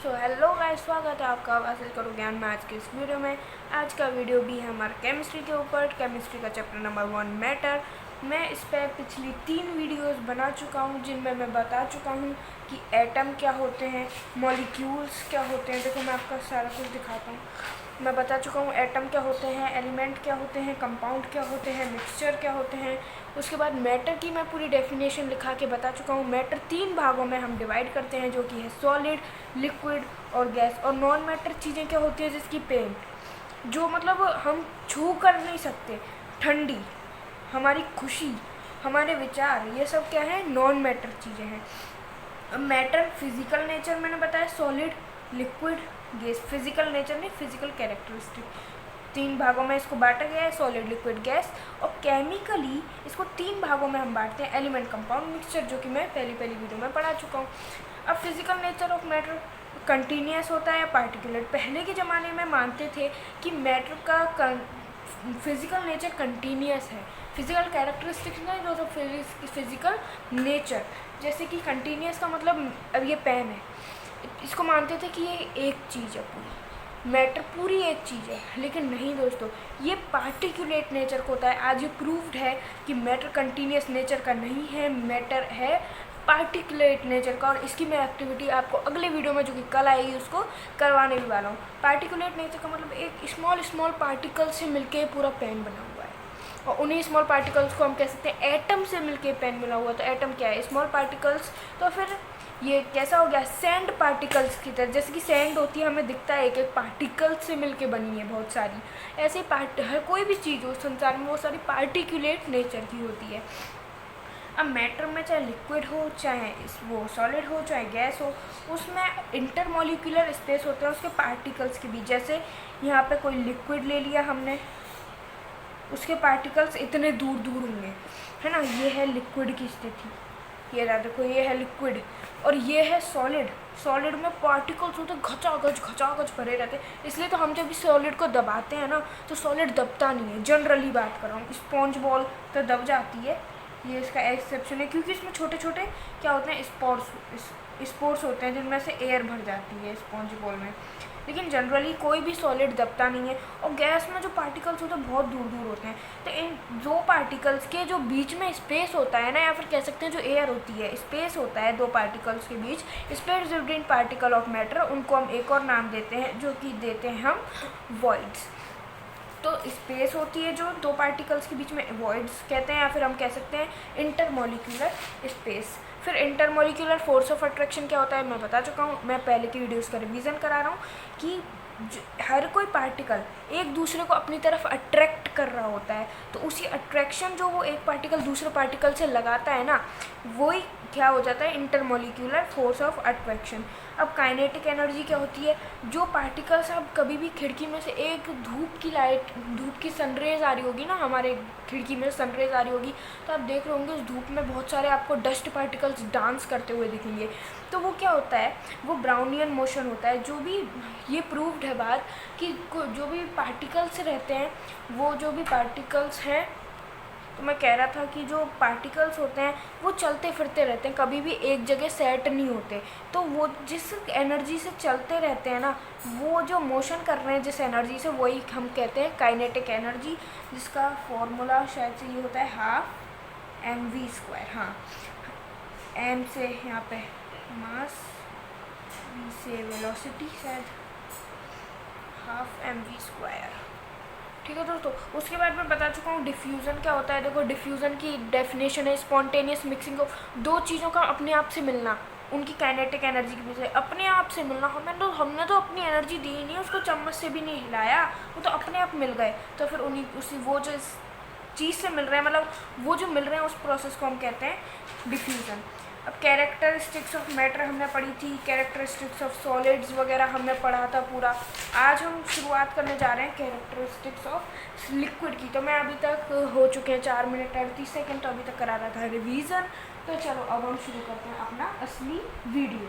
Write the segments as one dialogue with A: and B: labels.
A: So hello guys, स्वागत है आपका हासिल करो ज्ञान में। आज के इस वीडियो में आज का वीडियो भी है हमारा केमिस्ट्री के ऊपर। केमिस्ट्री का चैप्टर नंबर 1 मैटर। मैं इस पर पिछली 3 वीडियोस बना चुका हूँ जिनमें मैं बता चुका हूँ कि एटम क्या होते हैं, मॉलिक्यूल्स क्या होते हैं। देखो मैं आपका सारा कुछ दिखाता हूँ। मैं बता चुका हूँ एटम क्या होते हैं, एलिमेंट क्या होते हैं, कंपाउंड क्या होते हैं, मिक्सचर क्या होते हैं। उसके बाद मैटर की मैं पूरी डेफिनेशन लिखा के बता चुका हूँ। मैटर 3 भागों में हम डिवाइड करते हैं, जो कि है सॉलिड, लिक्विड और गैस। और नॉन मैटर चीज़ें क्या होती है, जिसकी पेन जो मतलब हम छू कर नहीं सकते, ठंडी, हमारी खुशी, हमारे विचार, ये सब क्या है, नॉन मैटर चीज़ें हैं। अब मैटर फिजिकल नेचर मैंने बताया, solid, liquid, gas. Physical nature नहीं, फिजिकल कैरेक्टरिस्टिक। 3 भागों में इसको बांटा गया है, सॉलिड, लिक्विड, गैस। और केमिकली इसको 3 भागों में हम बांटते हैं, एलिमेंट, कंपाउंड, मिक्सचर, जो कि मैं पहली वीडियो में पढ़ा चुका हूँ। अब physical nature of matter continuous होता है या पार्टिकुलर। पहले के ज़माने में मानते थे कि मैटर का फिजिकल नेचर कंटिन्यूस है, फिजिकल कैरेक्टरिस्टिक्स नहीं, जो फिजिकल नेचर। जैसे कि कंटिन्यूस का मतलब, अब ये पेन है, इसको मानते थे कि ये एक चीज़ है, पूरी मैटर पूरी एक चीज़ है। लेकिन नहीं दोस्तों, ये पार्टिकुलेट नेचर का होता है। आज ये प्रूव्ड है कि मैटर कंटिन्यूस नेचर का नहीं है, मैटर है पार्टिकुलेट नेचर का। और इसकी मैं एक्टिविटी आपको अगले वीडियो में, जो कि कल आएगी, उसको करवाने भी वाला हूँ। पार्टिकुलेट नेचर का मतलब एक स्मॉल पार्टिकल से मिलके पूरा पेन बना हुआ है, और उन्हीं स्मॉल पार्टिकल्स को हम कह सकते हैं एटम से मिलके पेन मिला हुआ। तो एटम क्या है, स्मॉल पार्टिकल्स। तो फिर ये कैसा हो गया, सैंड पार्टिकल्स की तरह। जैसे कि सैंड होती है, हमें दिखता है एक एक पार्टिकल से मिलके बनी है बहुत सारी। ऐसे ही हर कोई भी चीज़ हो संसार में, वो सारी पार्टिकुलेट नेचर की होती है। अब मैटर में चाहे लिक्विड हो, चाहे वो सॉलिड हो, चाहे गैस हो, उसमें इंटरमोलिकुलर स्पेस होता है उसके पार्टिकल्स के बीच। जैसे यहाँ पे कोई लिक्विड ले लिया हमने, उसके पार्टिकल्स इतने दूर दूर होंगे, है ना। ये है लिक्विड की स्थिति, ये रहा देखो, ये है लिक्विड। और ये है सॉलिड। सॉलिड में पार्टिकल्स होते घचाघच भरे रहते हैं। इसलिए तो हम जब इस सॉलिड को दबाते हैं ना, तो सॉलिड दबता नहीं है। जनरली बात कर रहा हूँ, स्पॉन्ज बॉल तो दब जाती है, ये इसका एक्सेप्शन है, क्योंकि इसमें छोटे छोटे क्या होते हैं, स्पोर्स होते हैं, जिनमें से एयर भर जाती है स्पॉन्ज बॉल में। लेकिन जनरली कोई भी सॉलिड दबता नहीं है। और गैस में जो पार्टिकल्स होते हैं बहुत दूर दूर होते हैं। तो इन दो पार्टिकल्स के जो बीच में स्पेस होता है ना, या फिर कह सकते हैं जो एयर होती है, स्पेस होता है दो पार्टिकल्स के बीच, space between particle of matter, उनको हम एक और नाम देते हैं, जो कि देते हैं हम वॉइड्स। तो स्पेस होती है जो दो पार्टिकल्स के बीच में, वॉइड्स कहते हैं, या फिर हम कह सकते हैं इंटरमोलिकुलर स्पेस। फिर इंटरमोलिकुलर फोर्स ऑफ अट्रैक्शन क्या होता है, मैं बता चुका हूँ। मैं पहले की वीडियोस का रिवीजन करा रहा हूँ कि हर कोई पार्टिकल एक दूसरे को अपनी तरफ अट्रैक्ट कर रहा होता है। तो उसी अट्रैक्शन जो वो एक पार्टिकल दूसरे पार्टिकल से लगाता है ना, वही क्या हो जाता है, इंटरमोलिकुलर फोर्स ऑफ अट्रैक्शन। अब काइनेटिक एनर्जी क्या होती है, जो पार्टिकल्स, आप कभी भी खिड़की में से एक धूप की सनरेज आ रही होगी ना, हमारे खिड़की में सनरेज आ रही होगी, तो आप देख रहे होंगे उस धूप में बहुत सारे आपको डस्ट पार्टिकल्स डांस करते हुए दिखेंगे। तो वो क्या होता है, वो ब्राउनियन मोशन होता है। जो भी ये प्रूव्ड है बात कि जो भी पार्टिकल्स रहते हैं, वो जो भी पार्टिकल्स हैं, तो मैं कह रहा था कि जो पार्टिकल्स होते हैं वो चलते फिरते रहते हैं, कभी भी एक जगह सेट नहीं होते। तो वो जिस एनर्जी से चलते रहते हैं ना, वो जो मोशन कर रहे हैं जिस एनर्जी से, वही हम कहते हैं काइनेटिक एनर्जी, जिसका फॉर्मूला शायद से ये होता है 12mv²। हाँ, m से यहाँ पे मास, v से वेलोसिटी, शायद 12mv²। ठीक है दोस्तों। उसके बाद मैं बता चुका हूँ डिफ्यूज़न क्या होता है। देखो, डिफ्यूज़न की डेफिनेशन है स्पॉन्टेनियस मिक्सिंग ऑफ दो चीज़ों का अपने आप से मिलना, उनकी काइनेटिक एनर्जी की वजह से अपने आप से मिलना। हमने तो अपनी एनर्जी दी ही नहीं, उसको चम्मच से भी नहीं हिलाया, वो तो अपने आप मिल गए। तो फिर वो जो इस चीज़ से मिल रहे हैं, मतलब वो जो मिल रहे हैं, उस प्रोसेस को हम कहते हैं डिफ्यूज़न। अब कैरेक्टरिस्टिक्स ऑफ मैटर हमने पढ़ी थी, कैरेक्टरिस्टिक्स ऑफ सॉलिड्स वगैरह हमने पढ़ा था पूरा। आज हम शुरुआत करने जा रहे हैं कैरेक्टरिस्टिक्स ऑफ लिक्विड की। तो मैं अभी तक हो चुके हैं 4 मिनट 38 सेकेंड, तो अभी तक करा रहा था रिवीजन। तो चलो अब हम शुरू करते हैं अपना असली वीडियो।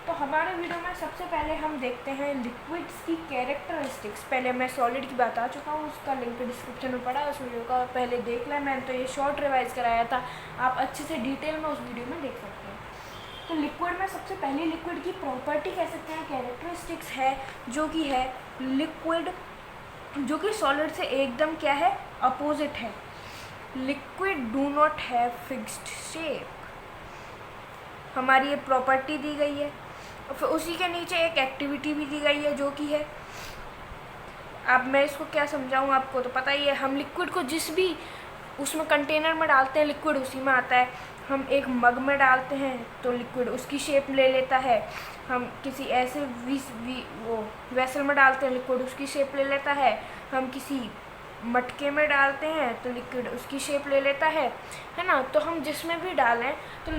A: तो हमारे वीडियो में सबसे पहले हम देखते हैं लिक्विड्स की कैरेक्टरिस्टिक्स। पहले मैं सॉलिड की बात आ चुका हूँ, उसका लिंक डिस्क्रिप्शन में पड़ा, उस वीडियो का पहले देख लें। मैंने तो ये शॉर्ट रिवाइज कराया था, आप अच्छे से डिटेल में उस वीडियो में देख सकते हैं। तो लिक्विड में सबसे पहली लिक्विड की प्रॉपर्टी कह सकते हैं, कैरेक्टरिस्टिक्स है, जो कि है लिक्विड जो कि सॉलिड से एकदम क्या है, अपोजिट है। Liquid do not have fixed shape, हमारी ये प्रॉपर्टी दी गई है। और फिर उसी के नीचे एक एक्टिविटी भी दी गई है जो कि है, अब मैं इसको क्या समझाऊँ, आपको तो पता ही है। हम लिक्विड को जिस भी उसमें कंटेनर में डालते हैं लिक्विड उसी में आता है। हम एक मग में डालते हैं तो लिक्विड उसकी शेप ले लेता है। हम किसी ऐसे वो वेसल में डालते हैं, लिक्विड उसकी शेप ले लेता है। हम किसी मटके में डालते हैं तो लिक्विड उसकी शेप ले लेता है ना। तो हम जिसमें भी डालें तो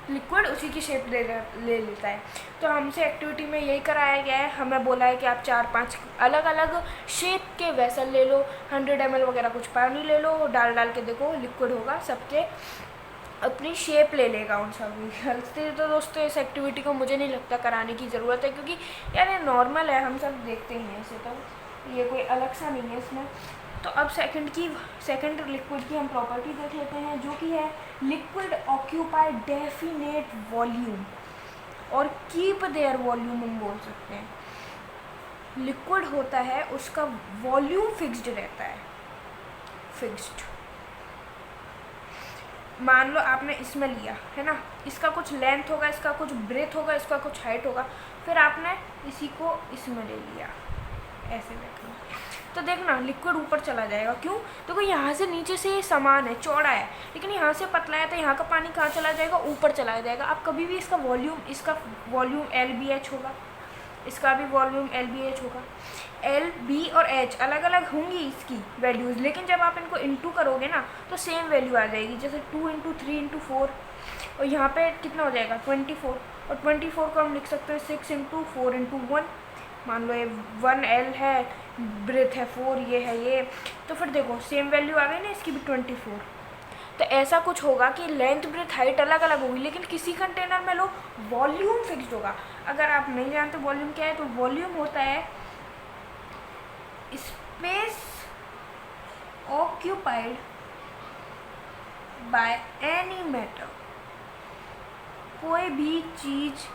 A: लिक्विड उसी की शेप ले लेता है। तो हमसे एक्टिविटी में यही कराया गया है, हमें बोला है कि आप 4-5 अलग अलग शेप के वेसल ले लो, 100 ml वगैरह कुछ पानी ले लो, डाल के देखो लिक्विड होगा, सबके अपनी शेप ले लेगा उन सभी से। तो दोस्तों इस एक्टिविटी को मुझे नहीं लगता कराने की ज़रूरत है, क्योंकि यार ये नॉर्मल है, हम सब देखते ही हैं इसे, तो ये कोई अलग सा नहीं है इसमें। तो अब सेकंड लिक्विड की हम प्रॉपर्टी देख लेते हैं, जो कि है लिक्विड ऑक्यूपाई डेफिनेट वॉल्यूम और कीप देयर वॉल्यूम हम बोल सकते हैं। लिक्विड होता है उसका वॉल्यूम फिक्स्ड रहता है, फिक्स्ड। मान लो आपने इसमें लिया है ना, इसका कुछ लेंथ होगा, इसका कुछ ब्रेथ होगा, इसका कुछ हाइट होगा, फिर आपने इसी को इसमें ले लिया, ऐसे देखना, तो देखना लिक्विड ऊपर चला जाएगा। क्यों? देखो यहाँ से नीचे से ये समान है, चौड़ा है, लेकिन यहाँ से पतला है, तो यहाँ का पानी कहाँ चला जाएगा, ऊपर चला जाएगा। आप कभी भी इसका वॉल्यूम LBH होगा, इसका भी वॉल्यूम LBH होगा। L, B और H अलग अलग होंगी इसकी वैल्यूज़, लेकिन जब आप इनको इंटू करोगे ना तो सेम वैल्यू आ जाएगी। जैसे 2 × 3 × 4, और यहाँ पे कितना हो जाएगा 24, और 24 को हम लिख सकते हैं 6 × 4 × 1। मान लो ये 1L है, ब्रेथ है 4, ये है ये, तो फिर देखो सेम वैल्यू आ गई ना इसकी भी 24। तो ऐसा कुछ होगा कि लेंथ ब्रेथ हाइट अलग अलग होगी, लेकिन किसी कंटेनर में लो वॉल्यूम फिक्स्ड होगा। अगर आप नहीं जानते वॉल्यूम क्या है, तो वॉल्यूम होता है space occupied by any matter. कोई भी चीज़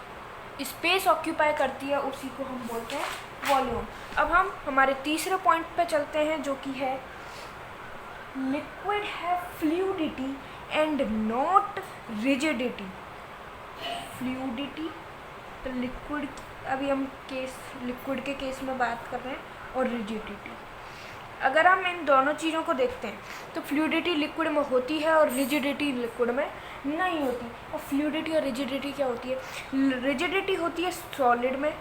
A: स्पेस ऑक्यूपाई करती है उसी को हम बोलते हैं वॉल्यूम। अब हम हमारे तीसरे पॉइंट पे चलते हैं, जो कि है liquid have fluidity and not rigidity. Fluidity तो लिक्विड, अभी हम लिक्विड के केस में बात कर रहे हैं, और रिजिडिटी। अगर हम इन दोनों चीज़ों को देखते हैं तो फ्लूइडिटी लिक्विड में होती है और रिजिडिटी लिक्विड में नहीं होती। और फ्लूइडिटी और रिजिडिटी क्या होती है? रिजिडिटी होती है सॉलिड में,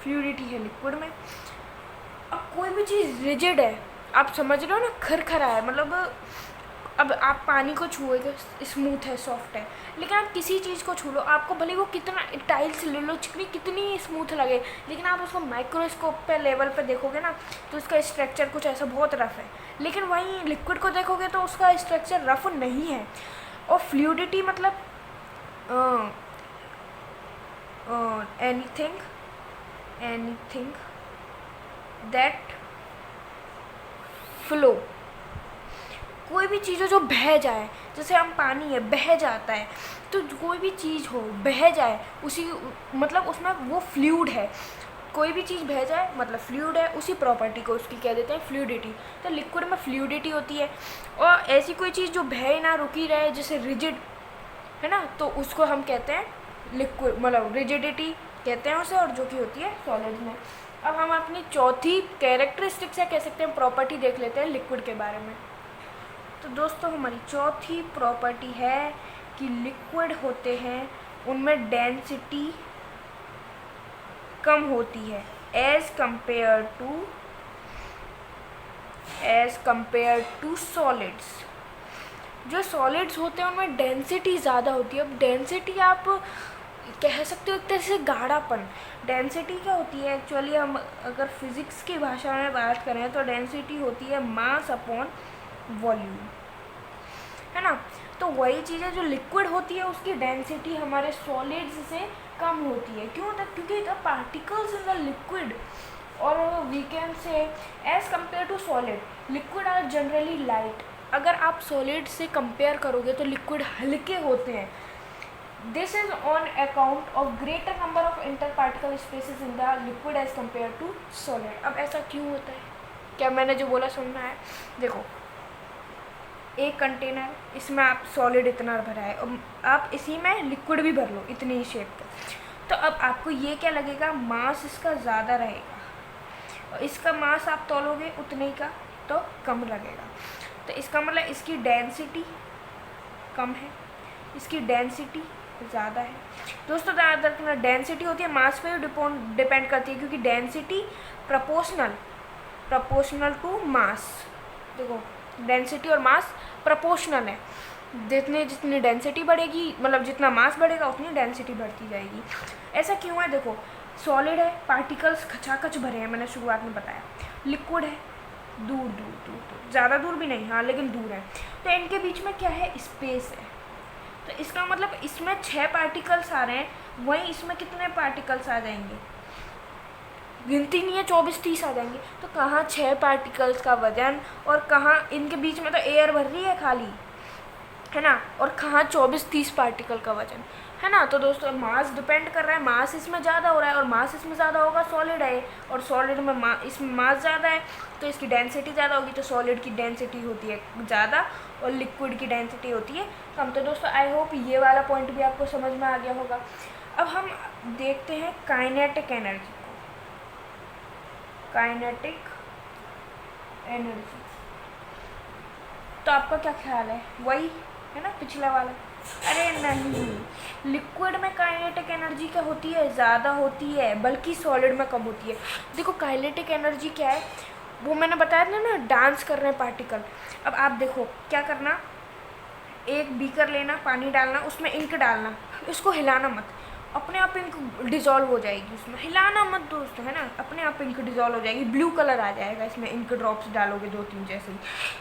A: फ्लूइडिटी है लिक्विड में। अब कोई भी चीज़ रिजिड है, आप समझ रहे हो ना, खरखरा है, मतलब अब आप पानी को छुओगे स्मूथ है, सॉफ्ट है, लेकिन आप किसी चीज़ को छू लो, आपको भले वो कितना टाइल्स ले लो, चिकनी कितनी स्मूथ लगे, लेकिन आप उसको माइक्रोस्कोप पे लेवल पे देखोगे ना तो उसका स्ट्रक्चर कुछ ऐसा बहुत रफ़ है। लेकिन वहीं लिक्विड को देखोगे तो उसका स्ट्रक्चर रफ़ नहीं है। और फ्लूइडिटी मतलब एनीथिंग दैट फ्लो, कोई भी चीज़ हो जो बह जाए, जैसे हम पानी है बह जाता है, तो कोई भी चीज़ हो बह जाए उसी मतलब उसमें वो फ्लूइड है। कोई भी चीज़ बह जाए मतलब फ्लूइड है, उसी प्रॉपर्टी को उसकी कह देते हैं फ्लूइडिटी। तो लिक्विड में फ्लूइडिटी होती है। और ऐसी कोई चीज़ जो बह ना रुकी रहे, जैसे रिजिड है ना, तो उसको हम कहते हैं लिक्विड, मतलब रिजिडिटी कहते हैं उसे, और जो कि होती है सॉलिड में। अब हम अपनी चौथी कैरेक्टरिस्टिक से कह सकते हैं प्रॉपर्टी देख लेते हैं लिक्विड के बारे में। तो दोस्तों हमारी चौथी प्रॉपर्टी है कि लिक्विड होते हैं उनमें डेंसिटी कम होती है एज कंपेयर टू सॉलिड्स। जो सॉलिड्स होते हैं उनमें डेंसिटी ज़्यादा होती है। अब डेंसिटी आप कह सकते हो एक तरह से गाढ़ापन। डेंसिटी क्या होती है एक्चुअली, हम अगर फिज़िक्स की भाषा में बात करें तो डेंसिटी होती है मास अपॉन वॉल्यूम, है ना। तो वही चीज़ है, जो लिक्विड होती है उसकी डेंसिटी हमारे सॉलिड्स से कम होती है। क्यों होता है? क्योंकि the particles in the liquid, और we can say as compare to solid, liquid are generally light. अगर आप सॉलिड से कंपेयर करोगे तो लिक्विड हल्के होते हैं। This is on account of greater number of inter particle spaces in the liquid as compare to solid. अब ऐसा क्यों होता है? क्या मैंने जो बोला सुनना है? देखो, एक कंटेनर, इसमें आप सॉलिड इतना भरा है और आप इसी में लिक्विड भी भर लो इतनी ही शेप का, तो अब आपको ये क्या लगेगा, मास इसका ज़्यादा रहेगा और इसका मास आप तोलोगे उतने ही का तो कम लगेगा। तो इसका मतलब इसकी डेंसिटी कम है, इसकी डेंसिटी ज़्यादा है। दोस्तों ज़्यादा रखना, डेंसिटी होती है मास पे डिपेंड करती है, क्योंकि डेंसिटी प्रोपोर्शनल टू मास। देखो, डेंसिटी और मास प्रोपोर्शनल है, जितनी डेंसिटी बढ़ेगी, मतलब जितना मास बढ़ेगा उतनी डेंसिटी बढ़ती जाएगी। ऐसा क्यों है? देखो, सॉलिड है, पार्टिकल्स खचाखच भरे हैं, मैंने शुरुआत में बताया। लिक्विड है, दूर दूर दूर दूर, ज़्यादा दूर भी नहीं, हाँ लेकिन दूर है, तो इनके बीच में क्या है, स्पेस है। तो इसका मतलब इसमें 6 पार्टिकल्स आ रहे हैं, वहीं इसमें कितने पार्टिकल्स आ जाएंगे, गिनती नहीं है, 24-30 आ जाएंगे। तो कहाँ 6 पार्टिकल्स का वजन और कहाँ इनके बीच में तो एयर भर रही है खाली, है ना, और कहाँ 24-30 पार्टिकल का वजन, है ना। तो दोस्तों मास डिपेंड कर रहा है, मास इसमें ज़्यादा हो रहा है और मास इसमें ज़्यादा होगा, सॉलिड है और सॉलिड में इसमें मास ज़्यादा है तो इसकी डेंसिटी ज़्यादा होगी, तो सॉलिड की डेंसिटी होती है ज़्यादा और लिक्विड की डेंसिटी होती है कम। तो दोस्तों आई होप ये वाला पॉइंट भी आपको समझ में आ गया होगा। अब हम देखते हैं काइनेटिक एनर्जी को। काइनेटिक एनर्जी, तो आपका क्या ख्याल है, वही है ना पिछला वाला? अरे नहीं, लिक्विड में काइनेटिक एनर्जी क्या होती है, ज़्यादा होती है, बल्कि सॉलिड में कम होती है। देखो काइनेटिक एनर्जी क्या है, वो मैंने बताया था ना, डांस कर रहे हैं पार्टिकल। अब आप देखो क्या करना, एक बीकर लेना, पानी डालना, उसमें इंक डालना, इसको हिलाना मत, अपने आप इंक डिज़ोल्व हो जाएगी उसमें, हिलाना मत दोस्तों, है ना, अपने आप इंक डिज़ोल्व हो जाएगी, ब्लू कलर आ जाएगा इसमें, इंक ड्रॉप्स डालोगे 2-3 जैसे ही।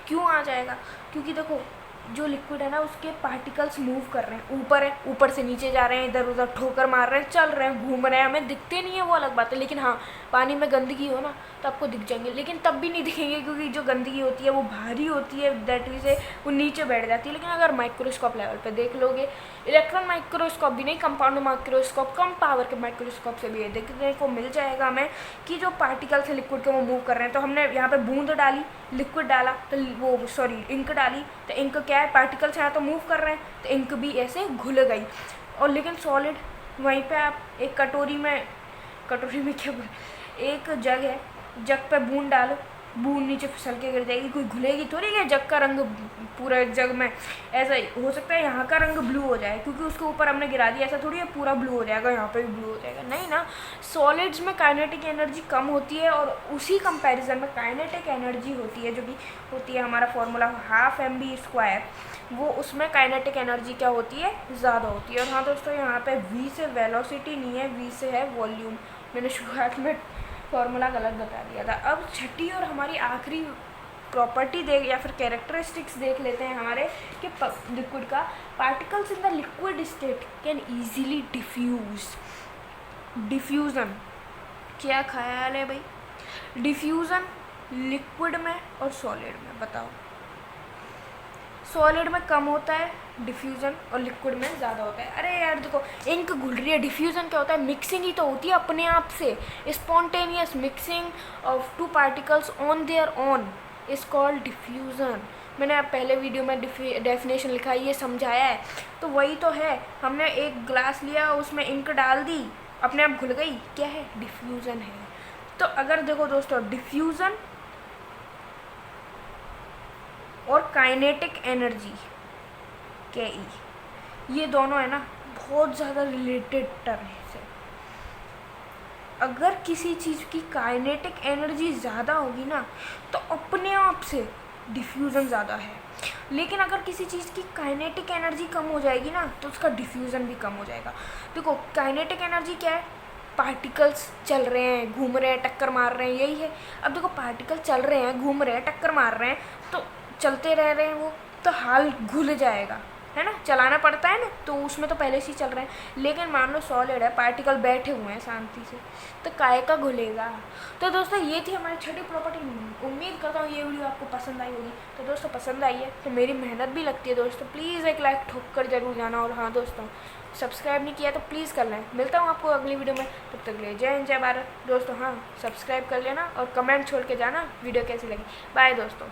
A: क्यों आ जाएगा? क्योंकि देखो जो लिक्विड है ना, उसके पार्टिकल्स मूव कर रहे हैं, ऊपर है, ऊपर से नीचे जा रहे हैं, इधर उधर ठोकर मार रहे हैं, चल रहे हैं, घूम रहे हैं, हमें दिखते नहीं है वो अलग बात है, लेकिन हाँ पानी में गंदगी हो ना तो आपको दिख जाएंगे, लेकिन तब भी नहीं दिखेंगे क्योंकि जो गंदगी होती है वो भारी होती है, दैट मीन से वो नीचे बैठ जाती है। लेकिन अगर माइक्रोस्कोप लेवल पे देख लोगे, इलेक्ट्रॉन माइक्रोस्कोप भी नहीं, कंपाउंड माइक्रोस्कोप, कम पावर के माइक्रोस्कोप से भी ये देखने को मिल जाएगा हमें कि जो पार्टिकल्स है लिक्विड के वो मूव कर रहे हैं। तो हमने यहाँ पे बूंद डाली, लिक्विड डाला, तो वो सॉरी इंक डाली, तो इंक क्या है, पार्टिकल्स यहाँ तो मूव कर रहे हैं, तो इंक भी ऐसे घुल गई। और लेकिन सॉलिड, वहीं पे आप एक कटोरी में क्या बोल, एक जग है, जग पे बूंद डालो, बूंद नीचे फिसल के गिर जाएगी, कोई घुलेगी थोड़ी है, जग का रंग पूरा जग में ऐसा ही हो सकता है यहाँ का रंग ब्लू हो जाए क्योंकि उसके ऊपर हमने गिरा दिया, ऐसा थोड़ी है पूरा ब्लू हो जाएगा, यहाँ पे भी ब्लू हो जाएगा, नहीं ना। सॉलिड्स में काइनेटिक एनर्जी कम होती है और उसी कंपैरिजन में काइनेटिक एनर्जी होती है, जो भी होती है हमारा फॉर्मूला 12mv², वो उसमें काइनेटिक एनर्जी क्या होती है, ज़्यादा होती है। और हाँ दोस्तों, यहाँ पे v से वेलोसिटी नहीं है, v से है वॉल्यूम, मैंने शुरुआत में फॉर्मूला गलत बता दिया था। अब छठी और हमारी आखिरी प्रॉपर्टी देख या फिर कैरेक्टरिस्टिक्स देख लेते हैं हमारे कि लिक्विड का, particles in the liquid state can easily diffuse. Diffusion, क्या ख्याल है भाई, डिफ्यूज़न लिक्विड में और सॉलिड में, बताओ। सॉलिड में कम होता है डिफ्यूज़न और लिक्विड में ज़्यादा होता है। अरे यार देखो, इंक घुल रही है, डिफ्यूज़न क्या होता है, मिक्सिंग ही तो होती है अपने आप से, spontaneous mixing of two particles on their own is called diffusion. मैंने आप पहले वीडियो में डेफिनेशन लिखा है, ये समझाया है, तो वही तो है। हमने एक ग्लास लिया, उसमें इंक डाल दी, अपने आप घुल गई, क्या है, डिफ्यूज़न है। तो अगर देखो दोस्तों, डिफ्यूज़न और काइनेटिक एनर्जी के ये दोनों है ना बहुत ज़्यादा रिलेटेड टर्म है। अगर किसी चीज़ की काइनेटिक एनर्जी ज़्यादा होगी ना तो अपने आप से डिफ्यूज़न ज़्यादा है, लेकिन अगर किसी चीज़ की काइनेटिक एनर्जी कम हो जाएगी ना तो उसका डिफ्यूज़न भी कम हो जाएगा। देखो काइनेटिक एनर्जी क्या है, पार्टिकल्स चल रहे हैं, घूम रहे हैं, टक्कर मार रहे हैं, यही है। अब देखो पार्टिकल चल रहे हैं, घूम रहे हैं, टक्कर मार रहे हैं, तो चलते रह रहे हैं वो, तो हाल घुल जाएगा, है ना, चलाना पड़ता है ना, तो उसमें तो पहले से ही चल रहे हैं। लेकिन मान लो सॉलिड है, पार्टिकल बैठे हुए हैं शांति से, तो काय का घुलेगा। तो दोस्तों ये थी हमारी छठी प्रॉपर्टी। उम्मीद करता हूँ ये वीडियो आपको पसंद आई होगी। तो दोस्तों पसंद आई है तो मेरी मेहनत भी लगती है दोस्तों, प्लीज़ एक लाइक ठोक कर जरूर जाना। और हाँ दोस्तों, सब्सक्राइब नहीं किया तो प्लीज़ कर लें। मिलता हूँ आपको अगली वीडियो में, तब तक के लिए जय हिंद जय भारत दोस्तों। हाँ, सब्सक्राइब कर लेना और कमेंट छोड़ के जाना वीडियो कैसी लगी। बाय दोस्तों।